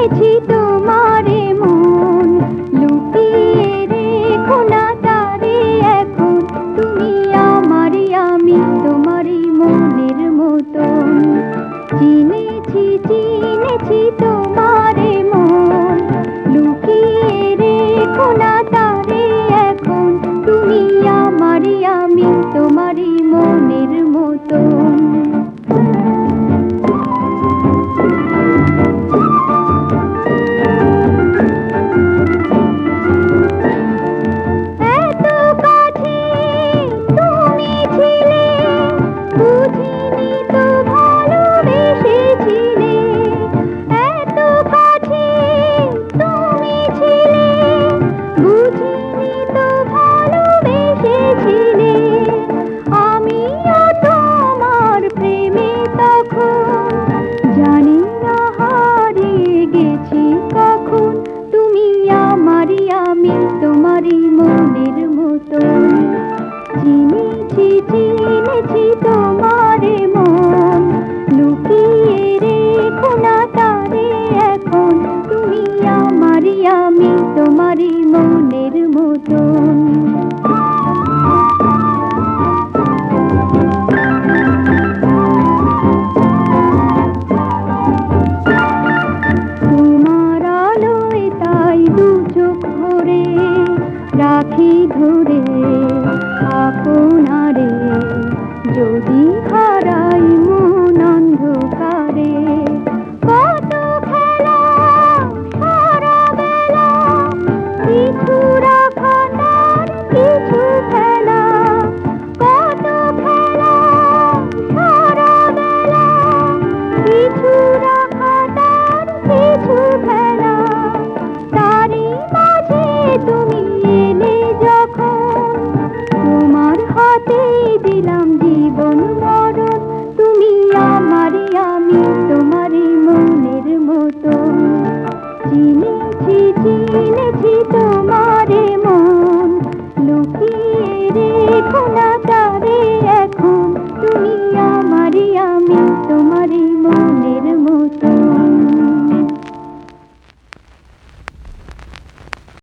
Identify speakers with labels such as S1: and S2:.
S1: চিনেছি তোমারে মন, লুকিয়ে রেখো না তারে এখন, তুমি আমারই আমি তোমারই মনের মতন। চিনেছি চিনেছি তোমারে মন, লুকিয়ে রেখো না তারে এখন, তুমি আমারই আমি তোমারই মনের মতন। তোমারই মনের মতন। চিনেছি চিনেছি তোমারে মন, লুকিয়ে রেখো না তারে এখন, তুমি আমারই আমি তোমারই মনের মতন। তোমার আলোয় তাই দু চোখ ভরে রাখি